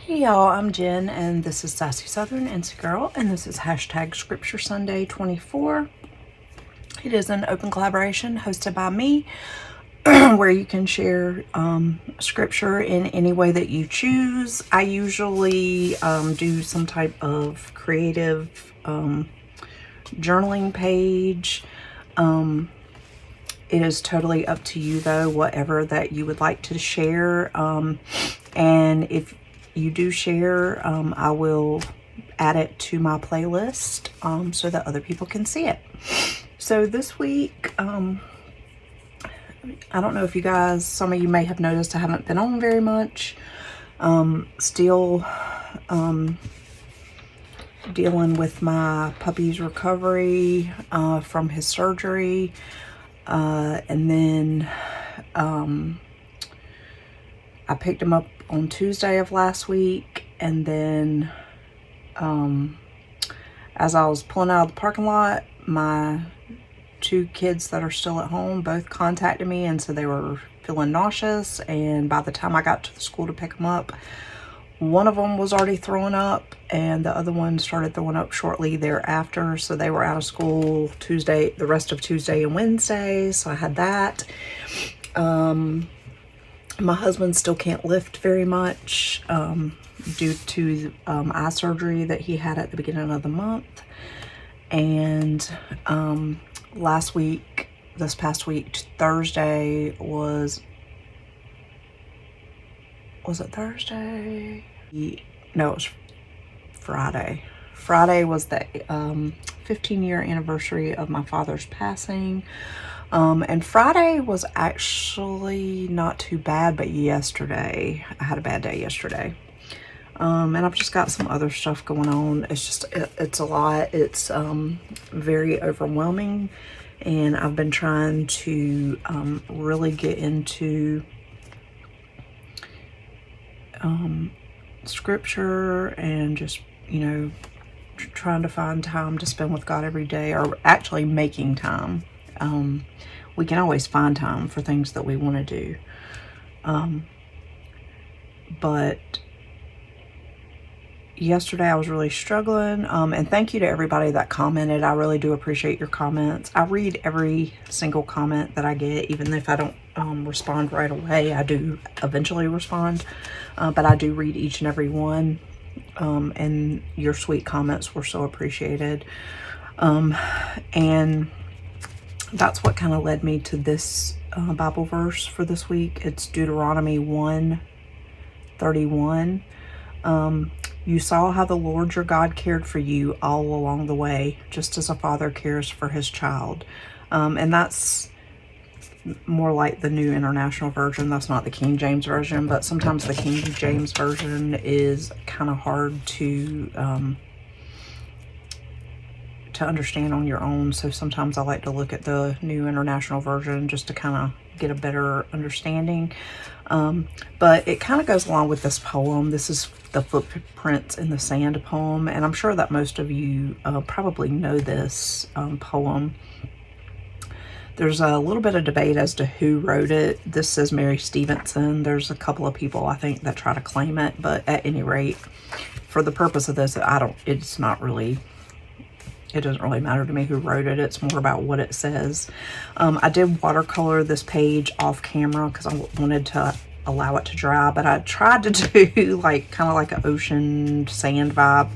Hey y'all, I'm Jen and this is Sassy Southern Incy Girl and this is hashtag Scripture Sunday 24. It is an open collaboration hosted by me where you can share scripture in any way that you choose. I usually do some type of creative journaling page. It is totally up to you though, whatever that you would like to share. And if you do share, I will add it to my playlist so that other people can see it. So this week, I don't know if you guys, some of you may have noticed I haven't been on very much. Still dealing with my puppy's recovery from his surgery. And then I picked him up on Tuesday of last week, and then as I was pulling out of the parking lot, my two kids that are still at home both contacted me and said they were feeling nauseous, and by the time I got to the school to pick them up, one of them was already throwing up and the other one started throwing up shortly thereafter. So they were out of school Tuesday, the rest of Tuesday and Wednesday, so I had that. My husband still can't lift very much due to eye surgery that he had at the beginning of the month. And this past week, Thursday was it Thursday? No, it was Friday. Friday was the 15-year anniversary of my father's passing. And Friday was actually not too bad, but yesterday, I had a bad day yesterday. And I've just got some other stuff going on. It's just, it's a lot. It's very overwhelming. And I've been trying to really get into scripture and just, trying to find time to spend with God every day, or actually making time. We can always find time for things that we want to do. But yesterday I was really struggling. And thank you to everybody that commented. I really do appreciate your comments. I read every single comment that I get, even if I don't respond right away. I do eventually respond, but I do read each and every one. And your sweet comments were so appreciated. And that's what kind of led me to this Bible verse for this week. It's Deuteronomy 1:31. You saw how the Lord your God cared for you all along the way, just as a father cares for his child. And that's more like the New International Version. That's not the King James Version, but sometimes the King James Version is kind of hard to understand on your own. So sometimes I like to look at the New International Version just to kind of get a better understanding. But it kind of goes along with this poem. This is the Footprints in the Sand poem, and I'm sure that most of you probably know this poem. There's a little bit of debate as to who wrote it. This says Mary Stevenson. There's a couple of people, I think, that try to claim it, but at any rate, for the purpose of this, it doesn't really matter to me who wrote it. It's more about what it says. I did watercolor this page off camera because I wanted to allow it to dry, but I tried to do kind of like an ocean sand vibe.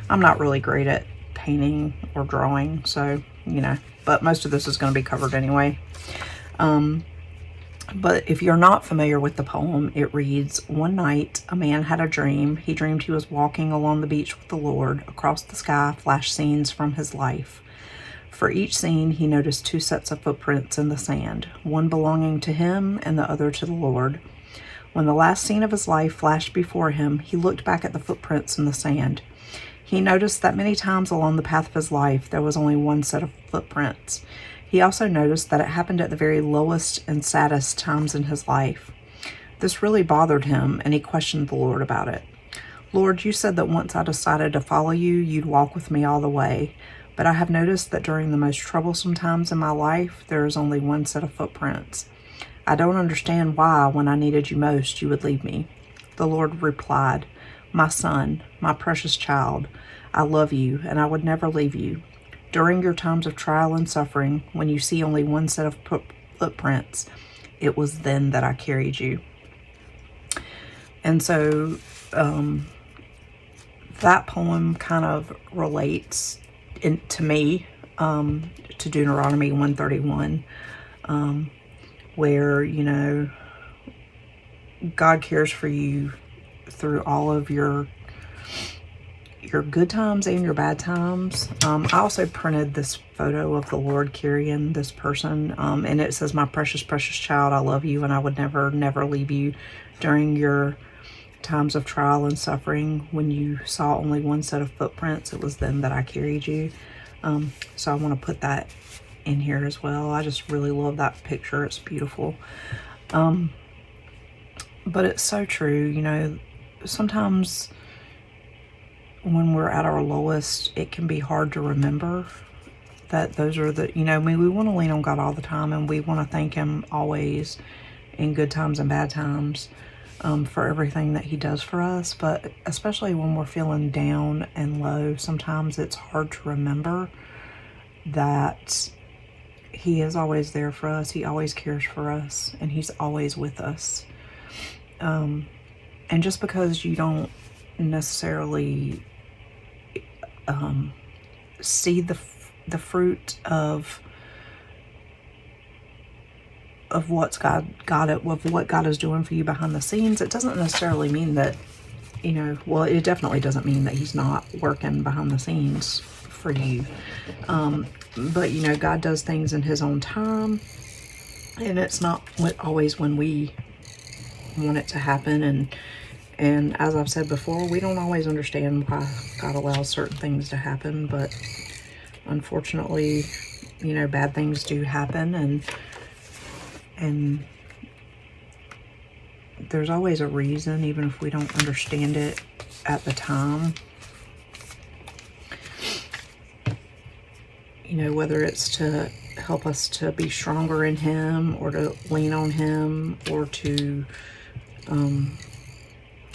I'm not really great at painting or drawing, so, but most of this is going to be covered anyway. But if you're not familiar with the poem, it reads, "One night, a man had a dream. He dreamed he was walking along the beach with the Lord. Across the sky flashed scenes from his life. For each scene, he noticed two sets of footprints in the sand, one belonging to him and the other to the Lord. When the last scene of his life flashed before him, he looked back at the footprints in the sand. He noticed that many times along the path of his life, there was only one set of footprints. He also noticed that it happened at the very lowest and saddest times in his life. This really bothered him, and he questioned the Lord about it. Lord, you said that once I decided to follow you, you'd walk with me all the way. But I have noticed that during the most troublesome times in my life, there is only one set of footprints. I don't understand why, when I needed you most, you would leave me." The Lord replied, My son, my precious child, I love you and I would never leave you. During your times of trial and suffering, when you see only one set of footprints, it was then that I carried you. And so that poem kind of relates to me to Deuteronomy 131, where, you know, God cares for you through all of your good times and your bad times. I also printed this photo of the Lord carrying this person, and it says, my precious, precious child, I love you and I would never, never leave you. During your times of trial and suffering, when you saw only one set of footprints, it was then that I carried you. So I want to put that in here as well. I just really love that picture. It's beautiful. But it's so true, you know, sometimes when we're at our lowest, it can be hard to remember that those are the, you know, I mean, we want to lean on God all the time and we want to thank Him always in good times and bad times for everything that He does for us. But especially when we're feeling down and low, sometimes it's hard to remember that He is always there for us. He always cares for us and He's always with us. And just because you don't necessarily see the fruit of what God is doing for you behind the scenes, it doesn't necessarily mean that, you know, well, it definitely doesn't mean that He's not working behind the scenes for you. But you know, God does things in His own time, and it's not always when we want it to happen. And as I've said before, we don't always understand why God allows certain things to happen, but unfortunately, you know, bad things do happen, and there's always a reason, even if we don't understand it at the time. You know, whether it's to help us to be stronger in Him, or to lean on Him, or to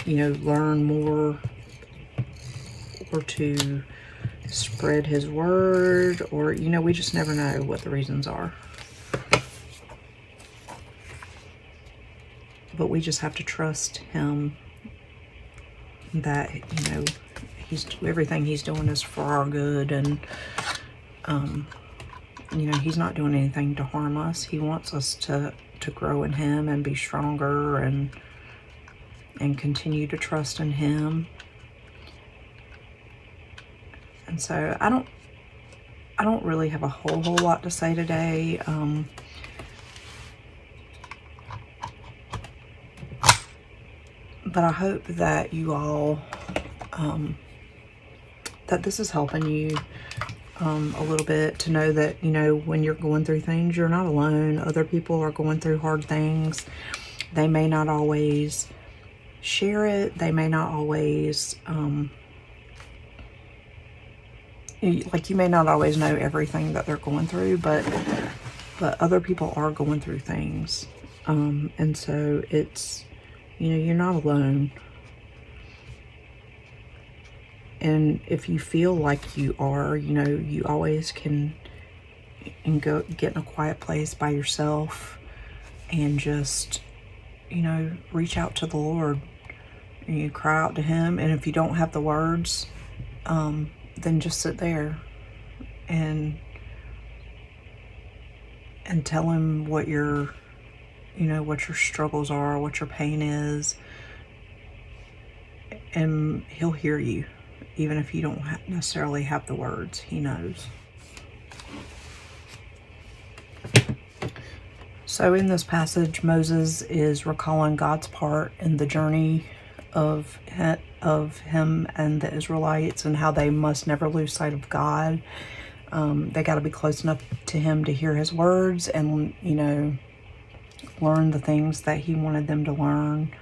you know, learn more, or to spread His word, or, you know, we just never know what the reasons are. But we just have to trust Him that, you know, everything He's doing is for our good, and you know, He's not doing anything to harm us. He wants us to grow in Him and be stronger, and continue to trust in Him. And so I don't really have a whole lot to say today. But I hope that you all, that this is helping you a little bit, to know that, you know, when you're going through things, you're not alone. Other people are going through hard things. They may not always share it. They may not always, like, you may not always know everything that they're going through, but other people are going through things. And so it's, you know, you're not alone. And if you feel like you are, you know, you always can go get in a quiet place by yourself and just, you know, reach out to the Lord. And you cry out to Him. And if you don't have the words, then just sit there and tell Him what your, you know, what your struggles are, what your pain is. And He'll hear you. Even if you don't necessarily have the words, He knows. So in this passage, Moses is recalling God's part in the journey of him and the Israelites, and how they must never lose sight of God. They got to be close enough to Him to hear His words, and, you know, learn the things that He wanted them to learn.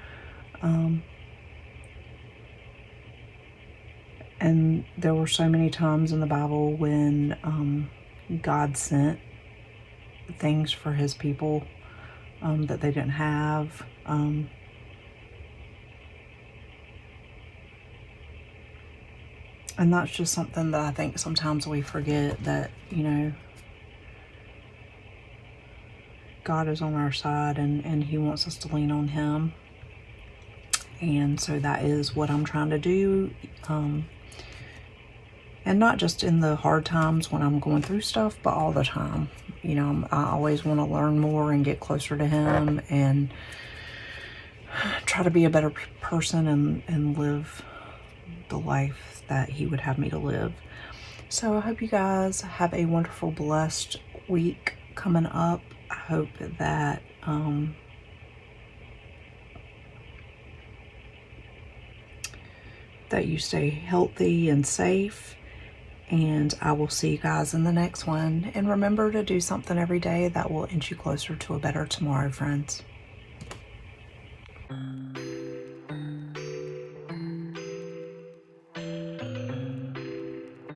And there were so many times in the Bible when God sent things for His people that they didn't have. And that's just something that I think sometimes we forget, that, you know, God is on our side, and he wants us to lean on him. And so that is what I'm trying to do. And not just in the hard times when I'm going through stuff, but all the time. You know, I always want to learn more and get closer to him and try to be a better person and live the life that he would have me to live. So I hope you guys have a wonderful, blessed week coming up. I hope that that you stay healthy and safe. And I will see you guys in the next one. And remember to do something every day that will inch you closer to a better tomorrow, friends.